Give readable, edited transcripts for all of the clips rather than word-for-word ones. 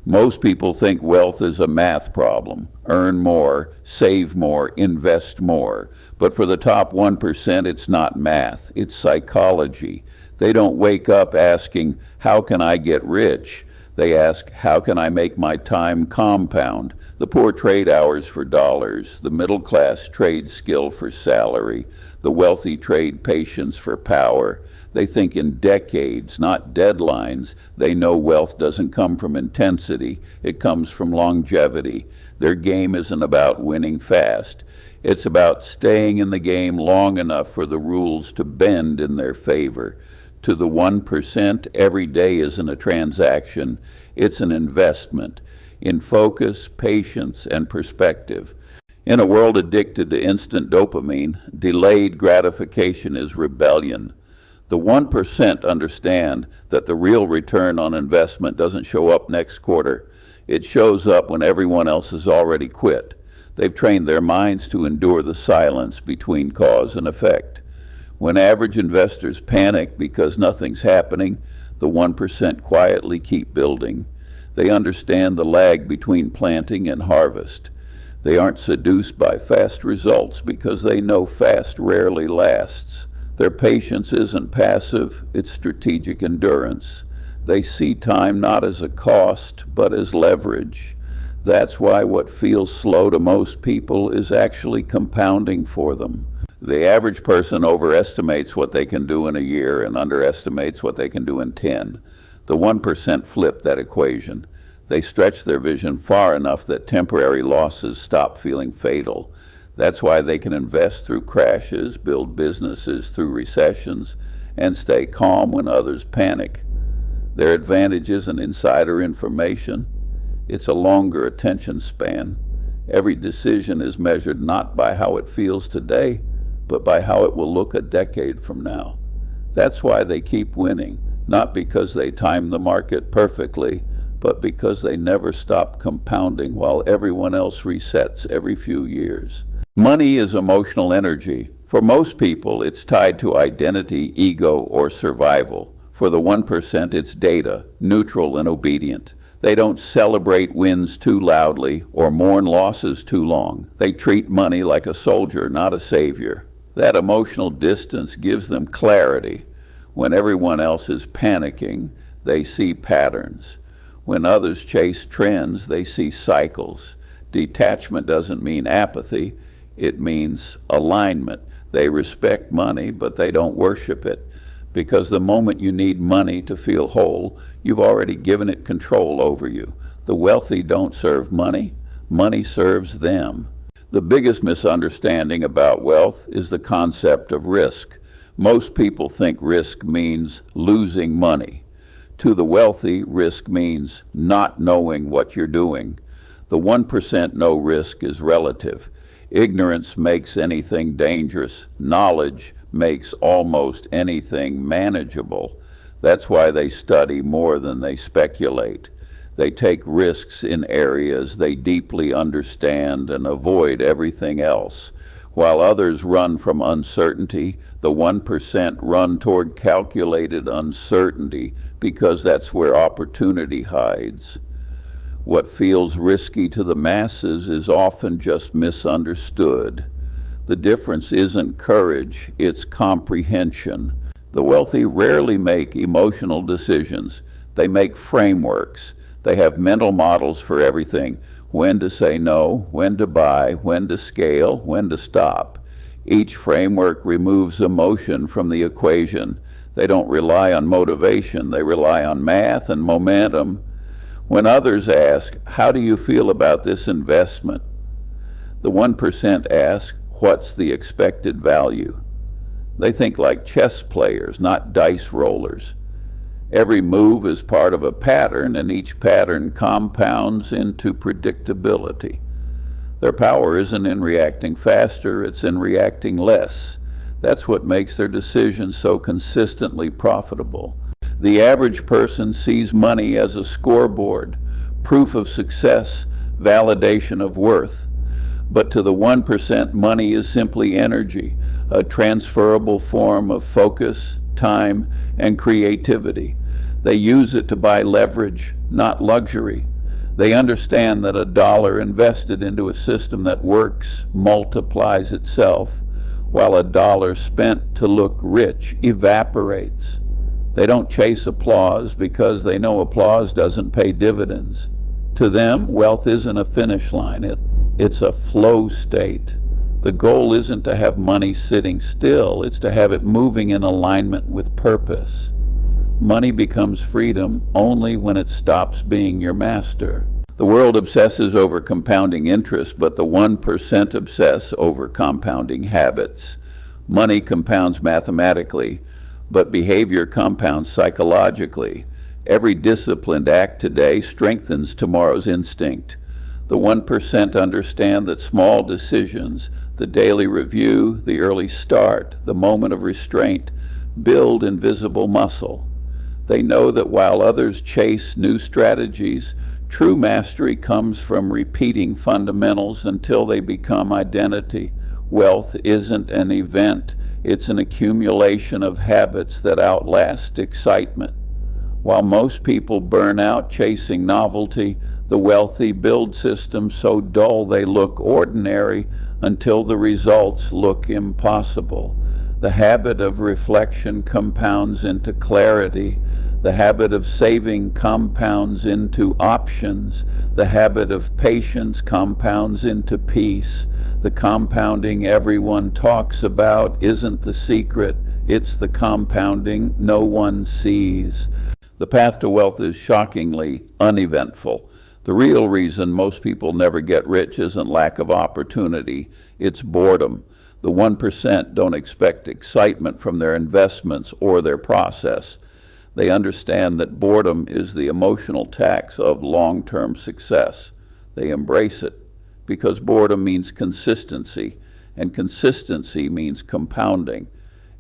Most people think wealth is a math problem. Earn more, save more, invest more. But for the top 1%, it's not math, it's psychology. They don't wake up asking, how can I get rich? They ask, how can I make my time compound? The poor trade hours for dollars. The middle class trade skill for salary. The wealthy trade patience for power. They think in decades, not deadlines. They know wealth doesn't come from intensity. It comes from longevity. Their game isn't about winning fast. It's about staying in the game long enough for the rules to bend in their favor. To the 1%, every day isn't a transaction. It's an investment in focus, patience, and perspective. In a world addicted to instant dopamine, delayed gratification is rebellion. The 1% understand that the real return on investment doesn't show up next quarter. It shows up when everyone else has already quit. They've trained their minds to endure the silence between cause and effect. When average investors panic because nothing's happening, the 1% quietly keep building. They understand the lag between planting and harvest. They aren't seduced by fast results because they know fast rarely lasts. Their patience isn't passive, it's strategic endurance. They see time not as a cost, but as leverage. That's why what feels slow to most people is actually compounding for them. The average person overestimates what they can do in a year and underestimates what they can do in 10. The 1% flip that equation. They stretch their vision far enough that temporary losses stop feeling fatal. That's why they can invest through crashes, build businesses through recessions, and stay calm when others panic. Their advantage isn't insider information. It's a longer attention span. Every decision is measured not by how it feels today, but by how it will look a decade from now. That's why they keep winning, not because they time the market perfectly, but because they never stop compounding while everyone else resets every few years. Money is emotional energy. For most people, it's tied to identity, ego, or survival. For the 1%, it's data, neutral and obedient. They don't celebrate wins too loudly or mourn losses too long. They treat money like a soldier, not a savior. That emotional distance gives them clarity. When everyone else is panicking, they see patterns. When others chase trends, they see cycles. Detachment doesn't mean apathy, it means alignment. They respect money, but they don't worship it. Because the moment you need money to feel whole, you've already given it control over you. The wealthy don't serve money, money serves them. The biggest misunderstanding about wealth is the concept of risk. Most people think risk means losing money. To the wealthy, risk means not knowing what you're doing. The 1% no risk is relative. Ignorance makes anything dangerous. Knowledge makes almost anything manageable. That's why they study more than they speculate. They take risks in areas they deeply understand and avoid everything else. While others run from uncertainty, the 1% run toward calculated uncertainty because that's where opportunity hides. What feels risky to the masses is often just misunderstood. The difference isn't courage, it's comprehension. The wealthy rarely make emotional decisions. They make frameworks. They have mental models for everything. When to say no, when to buy, when to scale, when to stop. Each framework removes emotion from the equation. They don't rely on motivation, they rely on math and momentum. When others ask, how do you feel about this investment? The 1% ask, what's the expected value? They think like chess players, not dice rollers. Every move is part of a pattern, and each pattern compounds into predictability. Their power isn't in reacting faster, it's in reacting less. That's what makes their decisions so consistently profitable. The average person sees money as a scoreboard, proof of success, validation of worth. But to the 1%, money is simply energy, a transferable form of focus, time, and creativity. They use it to buy leverage, not luxury. They understand that a dollar invested into a system that works multiplies itself, while a dollar spent to look rich evaporates. They don't chase applause because they know applause doesn't pay dividends. To them, wealth isn't a finish line, it's a flow state. The goal isn't to have money sitting still, it's to have it moving in alignment with purpose. Money becomes freedom only when it stops being your master. The world obsesses over compounding interest, but the 1% obsess over compounding habits. Money compounds mathematically, but behavior compounds psychologically. Every disciplined act today strengthens tomorrow's instinct. The 1% understand that small decisions, the daily review, the early start, the moment of restraint, build invisible muscle. They know that while others chase new strategies, true mastery comes from repeating fundamentals until they become identity. Wealth isn't an event, it's an accumulation of habits that outlast excitement. While most people burn out chasing novelty, the wealthy build systems so dull they look ordinary until the results look impossible. The habit of reflection compounds into clarity. The habit of saving compounds into options. The habit of patience compounds into peace. The compounding everyone talks about isn't the secret, it's the compounding no one sees. The path to wealth is shockingly uneventful. The real reason most people never get rich isn't lack of opportunity, it's boredom. The 1% don't expect excitement from their investments or their process. They understand that boredom is the emotional tax of long-term success. They embrace it because boredom means consistency, and consistency means compounding.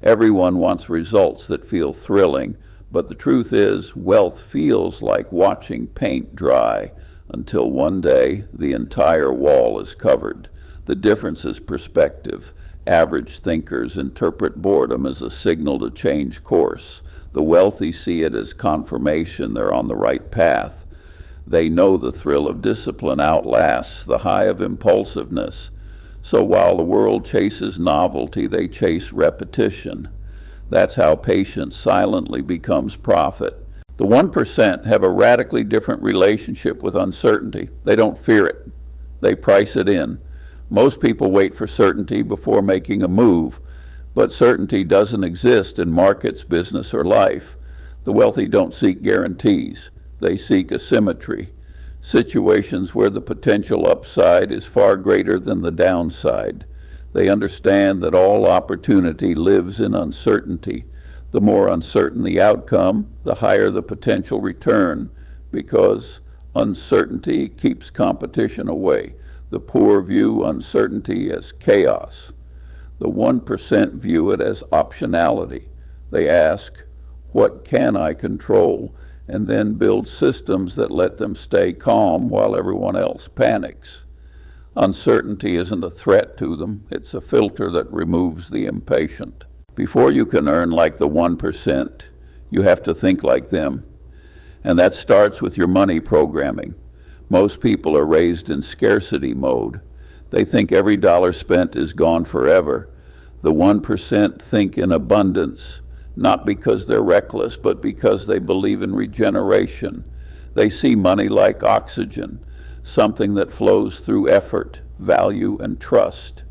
Everyone wants results that feel thrilling, but the truth is, wealth feels like watching paint dry until one day the entire wall is covered. The difference is perspective. Average thinkers interpret boredom as a signal to change course. The wealthy see it as confirmation they're on the right path. They know the thrill of discipline outlasts the high of impulsiveness. So while the world chases novelty, they chase repetition. That's how patience silently becomes profit. The 1% have a radically different relationship with uncertainty. They don't fear it. They price it in. Most people wait for certainty before making a move, but certainty doesn't exist in markets, business, or life. The wealthy don't seek guarantees. They seek asymmetry, situations where the potential upside is far greater than the downside. They understand that all opportunity lives in uncertainty. The more uncertain the outcome, the higher the potential return, because uncertainty keeps competition away. The poor view uncertainty as chaos. The 1% view it as optionality. They ask, what can I control? And then build systems that let them stay calm while everyone else panics. Uncertainty isn't a threat to them, it's a filter that removes the impatient. Before you can earn like the 1%, you have to think like them. And that starts with your money programming. Most people are raised in scarcity mode. They think every dollar spent is gone forever. The 1% think in abundance, not because they're reckless, but because they believe in regeneration. They see money like oxygen, something that flows through effort, value, and trust.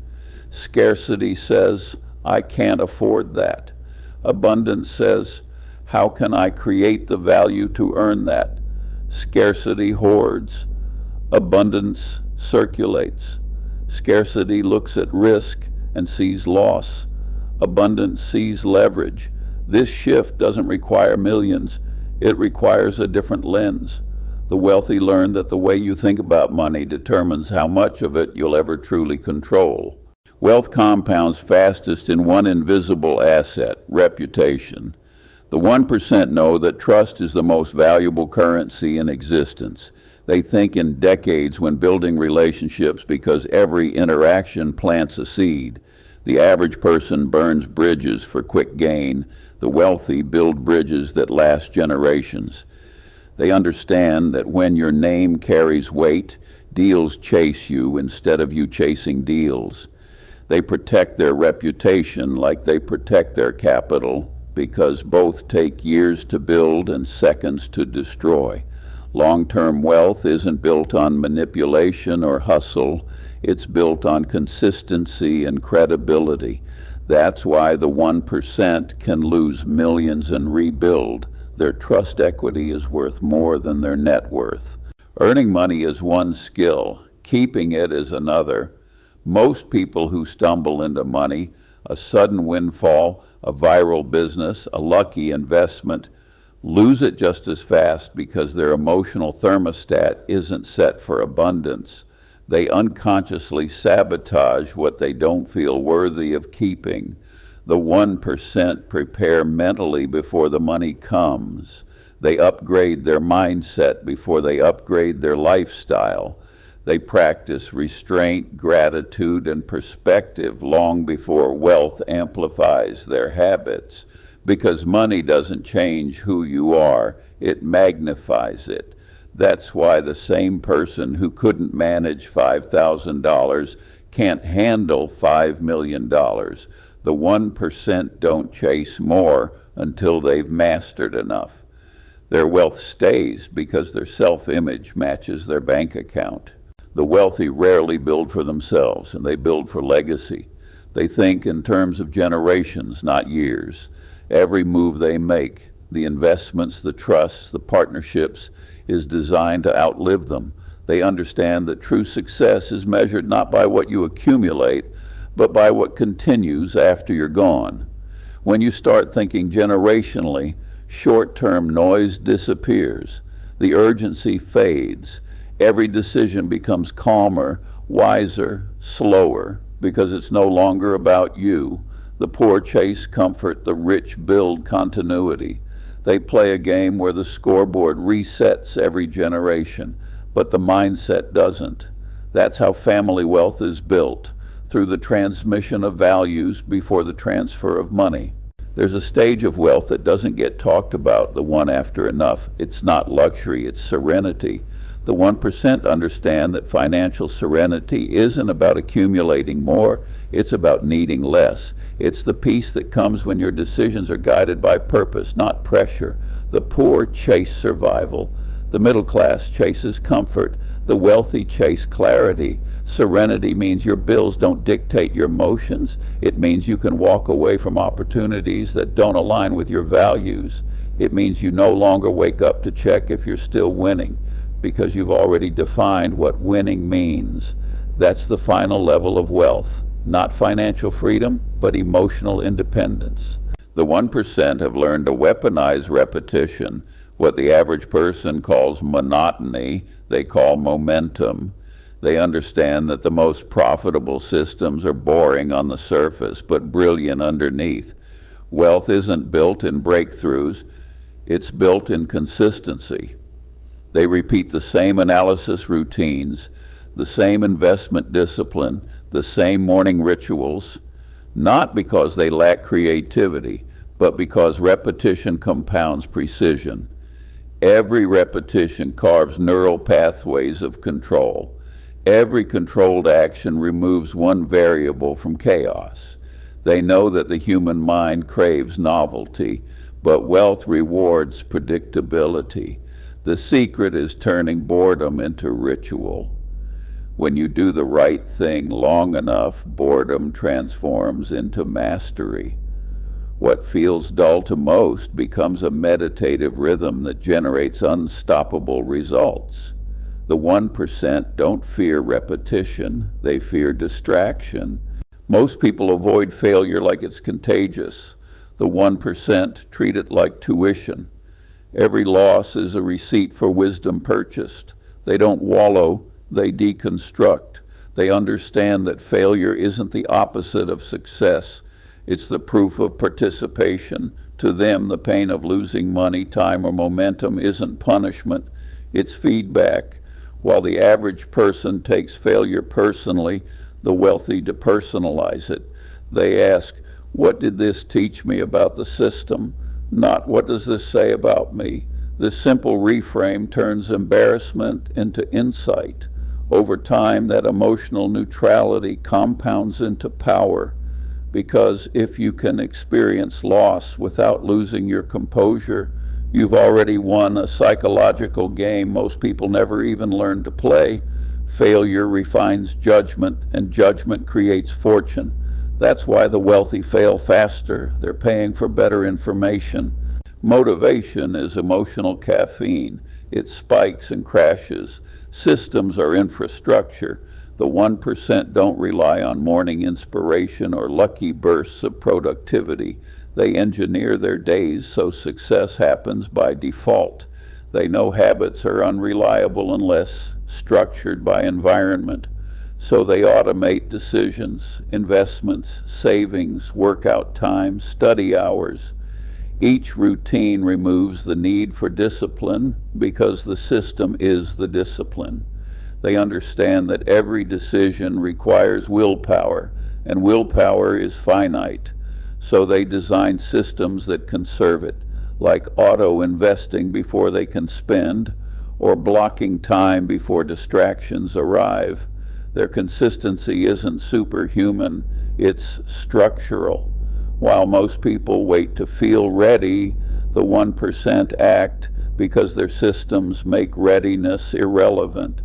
Scarcity says, I can't afford that. Abundance says, how can I create the value to earn that? Scarcity hoards. Abundance circulates. Scarcity looks at risk and sees loss. Abundance sees leverage. This shift doesn't require millions. It requires a different lens. The wealthy learn that the way you think about money determines how much of it you'll ever truly control. Wealth compounds fastest in one invisible asset, reputation. The 1% know that trust is the most valuable currency in existence. They think in decades when building relationships because every interaction plants a seed. The average person burns bridges for quick gain. The wealthy build bridges that last generations. They understand that when your name carries weight, deals chase you instead of you chasing deals. They protect their reputation like they protect their capital, because both take years to build and seconds to destroy. Long-term wealth isn't built on manipulation or hustle. It's built on consistency and credibility. That's why the 1% can lose millions and rebuild. Their trust equity is worth more than their net worth. Earning money is one skill. Keeping it is another. Most people who stumble into money, a sudden windfall, a viral business, a lucky investment, lose it just as fast because their emotional thermostat isn't set for abundance. They unconsciously sabotage what they don't feel worthy of keeping. The 1% prepare mentally before the money comes. They upgrade their mindset before they upgrade their lifestyle. They practice restraint, gratitude, and perspective long before wealth amplifies their habits. Because money doesn't change who you are, it magnifies it. That's why the same person who couldn't manage $5,000 can't handle $5 million. The 1% don't chase more until they've mastered enough. Their wealth stays because their self-image matches their bank account. The wealthy rarely build for themselves, and they build for legacy. They think in terms of generations, not years. Every move they make, the investments, the trusts, the partnerships, is designed to outlive them. They understand that true success is measured not by what you accumulate, but by what continues after you're gone. When you start thinking generationally, short-term noise disappears. The urgency fades. Every decision becomes calmer, wiser, slower, because it's no longer about you. The poor chase comfort, the rich build continuity. They play a game where the scoreboard resets every generation, but the mindset doesn't. That's how family wealth is built, through the transmission of values before the transfer of money. There's a stage of wealth that doesn't get talked about, the one after enough. It's not luxury, it's serenity. The 1% understand that financial serenity isn't about accumulating more, it's about needing less. It's the peace that comes when your decisions are guided by purpose, not pressure. The poor chase survival. The middle class chases comfort. The wealthy chase clarity. Serenity means your bills don't dictate your emotions. It means you can walk away from opportunities that don't align with your values. It means you no longer wake up to check if you're still winning, because you've already defined what winning means. That's the final level of wealth. Not financial freedom, but emotional independence. The 1% have learned to weaponize repetition. What the average person calls monotony, they call momentum. They understand that the most profitable systems are boring on the surface, but brilliant underneath. Wealth isn't built in breakthroughs, it's built in consistency. They repeat the same analysis routines, the same investment discipline, the same morning rituals, not because they lack creativity, but because repetition compounds precision. Every repetition carves neural pathways of control. Every controlled action removes one variable from chaos. They know that the human mind craves novelty, but wealth rewards predictability. The secret is turning boredom into ritual. When you do the right thing long enough, boredom transforms into mastery. What feels dull to most becomes a meditative rhythm that generates unstoppable results. The 1% don't fear repetition, they fear distraction. Most people avoid failure like it's contagious. The 1% treat it like tuition. Every loss is a receipt for wisdom purchased. They don't wallow, they deconstruct. They understand that failure isn't the opposite of success. It's the proof of participation. To them, the pain of losing money, time, or momentum isn't punishment, it's feedback. While the average person takes failure personally, the wealthy depersonalize it. They ask, what did this teach me about the system? Not what does this say about me? This simple reframe turns embarrassment into insight. Over time, that emotional neutrality compounds into power, because if you can experience loss without losing your composure, you've already won a psychological game most people never even learn to play. Failure refines judgment, and judgment creates fortune. That's why the wealthy fail faster. They're paying for better information. Motivation is emotional caffeine. It spikes and crashes. Systems are infrastructure. The 1% don't rely on morning inspiration or lucky bursts of productivity. They engineer their days so success happens by default. They know habits are unreliable unless structured by environment. So they automate decisions, investments, savings, workout time, study hours. Each routine removes the need for discipline because the system is the discipline. They understand that every decision requires willpower, and willpower is finite. So they design systems that conserve it, like auto-investing before they can spend, or blocking time before distractions arrive. Their consistency isn't superhuman, it's structural. While most people wait to feel ready, the 1% act because their systems make readiness irrelevant.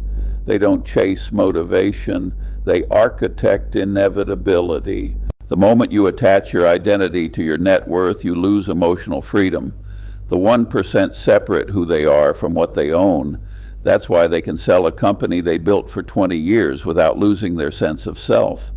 They don't chase motivation, they architect inevitability. The moment you attach your identity to your net worth, you lose emotional freedom. The 1% separate who they are from what they own. That's why they can sell a company they built for 20 years without losing their sense of self.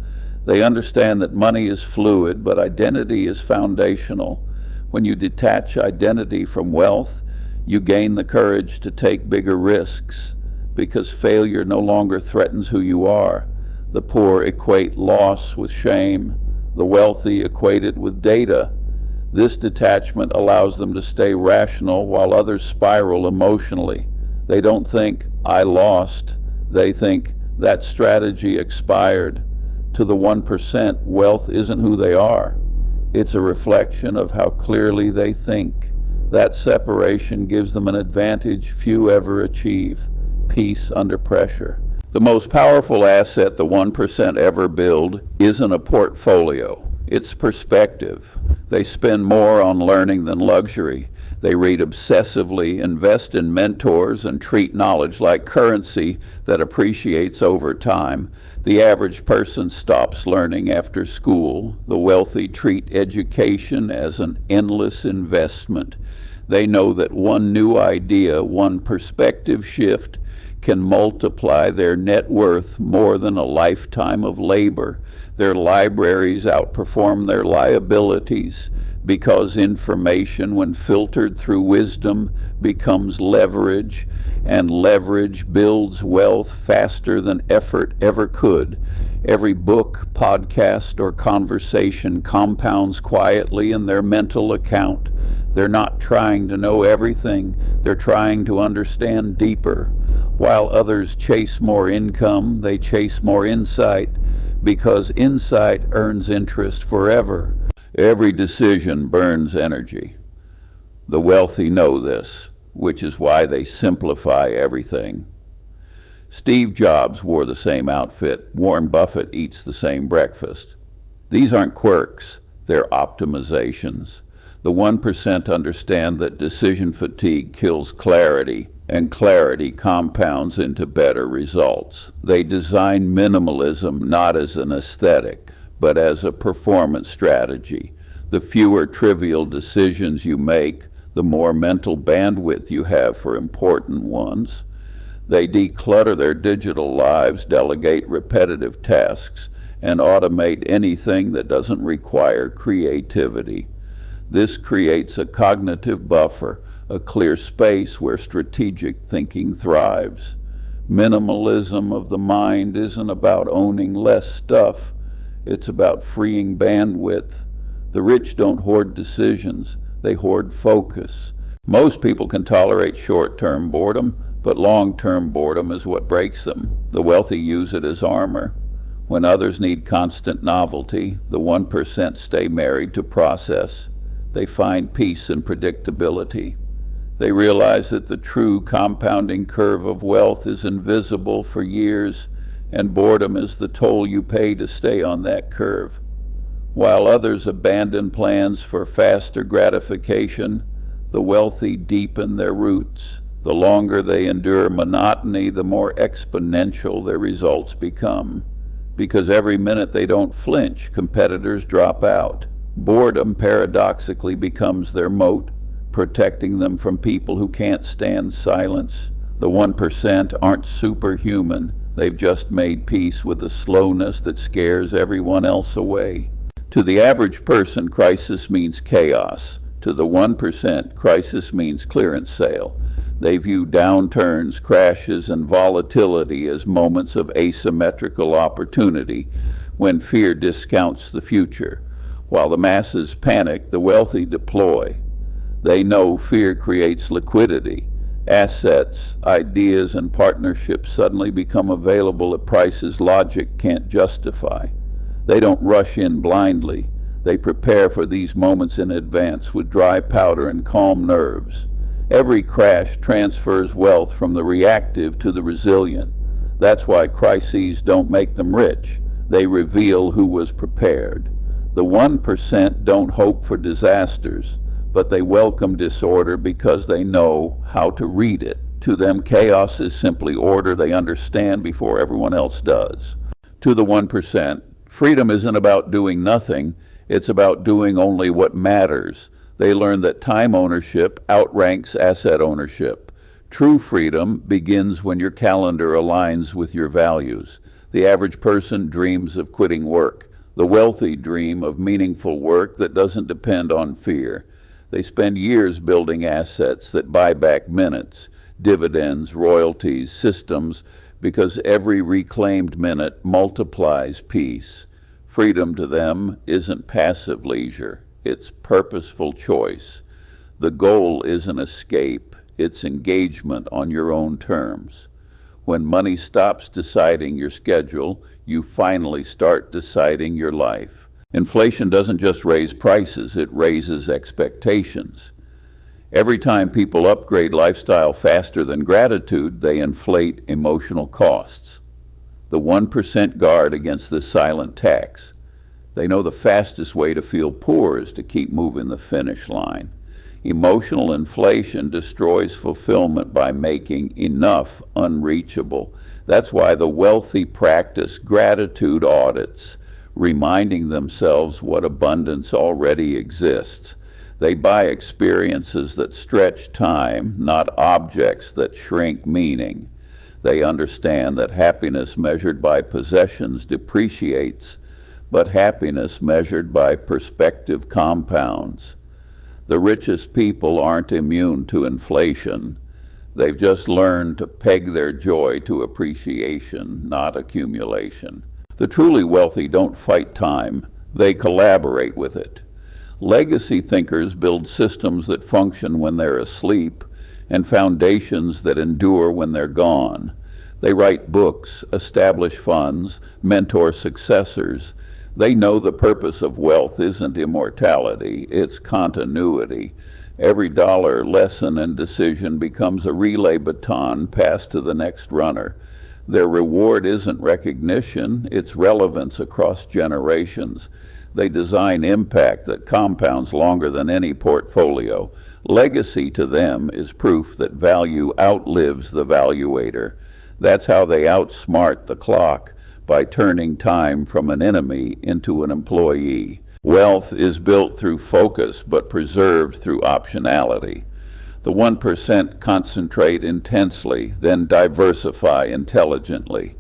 They understand that money is fluid, but identity is foundational. When you detach identity from wealth, you gain the courage to take bigger risks, because failure no longer threatens who you are. The poor equate loss with shame. The wealthy equate it with data. This detachment allows them to stay rational while others spiral emotionally. They don't think, I lost. They think, that strategy expired. To the 1%, wealth isn't who they are. It's a reflection of how clearly they think. That separation gives them an advantage few ever achieve: peace under pressure. The most powerful asset the 1% ever build isn't a portfolio. It's perspective. They spend more on learning than luxury. They read obsessively, invest in mentors, and treat knowledge like currency that appreciates over time. The average person stops learning after school. The wealthy treat education as an endless investment. They know that one new idea, one perspective shift, can multiply their net worth more than a lifetime of labor. Their libraries outperform their liabilities, because information, when filtered through wisdom, becomes leverage, and leverage builds wealth faster than effort ever could. Every book, podcast, or conversation compounds quietly in their mental account. They're not trying to know everything, they're trying to understand deeper. While others chase more income, they chase more insight, because insight earns interest forever. Every decision burns energy. The wealthy know this, which is why they simplify everything. Steve Jobs wore the same outfit. Warren Buffett eats the same breakfast. These aren't quirks, they're optimizations. The 1% understand that decision fatigue kills clarity, and clarity compounds into better results. They design minimalism not as an aesthetic, but as a performance strategy. The fewer trivial decisions you make, the more mental bandwidth you have for important ones. They declutter their digital lives, delegate repetitive tasks, and automate anything that doesn't require creativity. This creates a cognitive buffer, a clear space where strategic thinking thrives. Minimalism of the mind isn't about owning less stuff, it's about freeing bandwidth. The rich don't hoard decisions, they hoard focus. Most people can tolerate short-term boredom, but long-term boredom is what breaks them. The wealthy use it as armor. When others need constant novelty, the 1% stay married to process. They find peace in predictability. They realize that the true compounding curve of wealth is invisible for years, and boredom is the toll you pay to stay on that curve. While others abandon plans for faster gratification, the wealthy deepen their roots. The longer they endure monotony, the more exponential their results become. Because every minute they don't flinch, competitors drop out. Boredom paradoxically becomes their moat, protecting them from people who can't stand silence. The 1% aren't superhuman. They've just made peace with the slowness that scares everyone else away. To the average person, crisis means chaos. To the 1%, crisis means clearance sale. They view downturns, crashes, and volatility as moments of asymmetrical opportunity when fear discounts the future. While the masses panic, the wealthy deploy. They know fear creates liquidity. Assets, ideas, and partnerships suddenly become available at prices logic can't justify. They don't rush in blindly. They prepare for these moments in advance with dry powder and calm nerves. Every crash transfers wealth from the reactive to the resilient. That's why crises don't make them rich. They reveal who was prepared. The 1% don't hope for disasters, but they welcome disorder because they know how to read it. To them, chaos is simply order they understand before everyone else does. To the 1%, freedom isn't about doing nothing, it's about doing only what matters. They learn that time ownership outranks asset ownership. True freedom begins when your calendar aligns with your values. The average person dreams of quitting work. The wealthy dream of meaningful work that doesn't depend on fear. They spend years building assets that buy back minutes, dividends, royalties, systems, because every reclaimed minute multiplies peace. Freedom to them isn't passive leisure, it's purposeful choice. The goal isn't escape, it's engagement on your own terms. When money stops deciding your schedule, you finally start deciding your life. Inflation doesn't just raise prices, it raises expectations. Every time people upgrade lifestyle faster than gratitude, they inflate emotional costs. The 1% guard against this silent tax. They know the fastest way to feel poor is to keep moving the finish line. Emotional inflation destroys fulfillment by making enough unreachable. That's why the wealthy practice gratitude audits, reminding themselves what abundance already exists. They buy experiences that stretch time, not objects that shrink meaning. They understand that happiness measured by possessions depreciates, but happiness measured by perspective compounds. The richest people aren't immune to inflation. They've just learned to peg their joy to appreciation, not accumulation. The truly wealthy don't fight time, they collaborate with it. Legacy thinkers build systems that function when they're asleep and foundations that endure when they're gone. They write books, establish funds, mentor successors. They know the purpose of wealth isn't immortality, it's continuity. Every dollar, lesson, and decision becomes a relay baton passed to the next runner. Their reward isn't recognition, it's relevance across generations. They design impact that compounds longer than any portfolio. Legacy to them is proof that value outlives the valuator. That's how they outsmart the clock, by turning time from an enemy into an employee. Wealth is built through focus, but preserved through optionality. The 1% concentrate intensely, then diversify intelligently.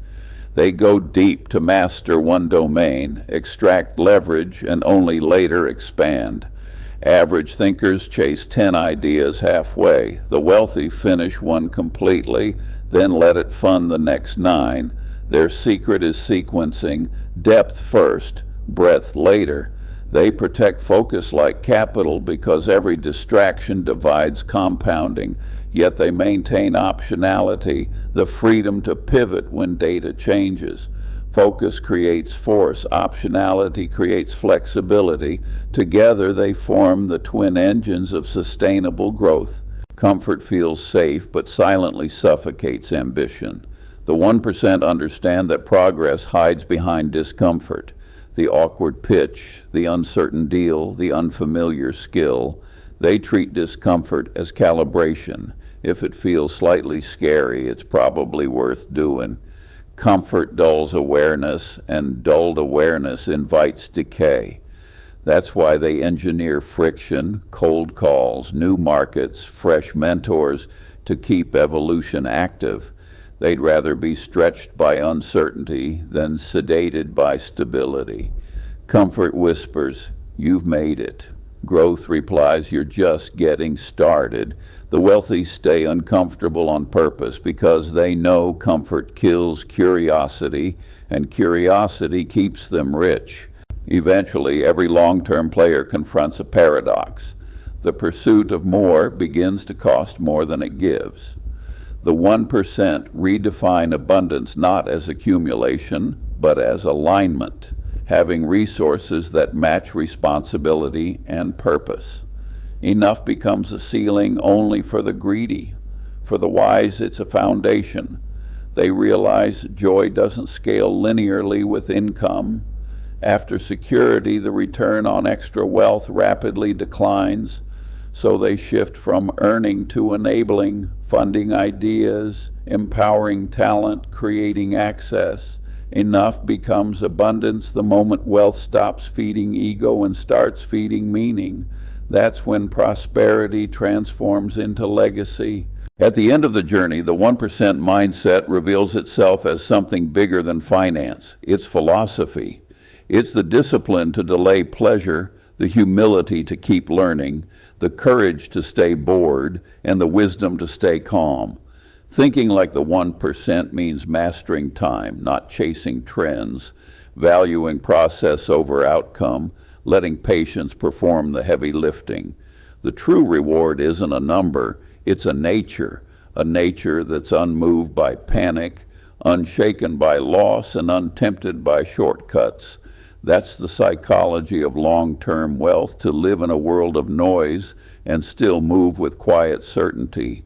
They go deep to master one domain, extract leverage, and only later expand. Average thinkers chase 10 ideas halfway. The wealthy finish one completely, then let it fund the next 9. Their secret is sequencing, depth first, breadth later. They protect focus like capital because every distraction divides compounding, yet they maintain optionality, the freedom to pivot when data changes. Focus creates force, optionality creates flexibility. Together they form the twin engines of sustainable growth. Comfort feels safe but silently suffocates ambition. The 1% understand that progress hides behind discomfort, the awkward pitch, the uncertain deal, the unfamiliar skill. They treat discomfort as calibration. If it feels slightly scary, it's probably worth doing. Comfort dulls awareness, and dulled awareness invites decay. That's why they engineer friction, cold calls, new markets, fresh mentors to keep evolution active. They'd rather be stretched by uncertainty than sedated by stability. Comfort whispers, "You've made it." Growth replies, "You're just getting started." The wealthy stay uncomfortable on purpose because they know comfort kills curiosity, and curiosity keeps them rich. Eventually, every long-term player confronts a paradox. The pursuit of more begins to cost more than it gives. The 1% redefine abundance not as accumulation, but as alignment, having resources that match responsibility and purpose. Enough becomes a ceiling only for the greedy. For the wise, it's a foundation. They realize joy doesn't scale linearly with income. After security, the return on extra wealth rapidly declines, so they shift from earning to enabling, funding ideas, empowering talent, creating access. Enough becomes abundance the moment wealth stops feeding ego and starts feeding meaning. That's when prosperity transforms into legacy. At the end of the journey, the 1% mindset reveals itself as something bigger than finance. It's philosophy. It's the discipline to delay pleasure, the humility to keep learning, the courage to stay bored, and the wisdom to stay calm. Thinking like the 1% means mastering time, not chasing trends, valuing process over outcome, letting patience perform the heavy lifting. The true reward isn't a number, it's a nature that's unmoved by panic, unshaken by loss, and untempted by shortcuts. That's the psychology of long-term wealth, to live in a world of noise and still move with quiet certainty.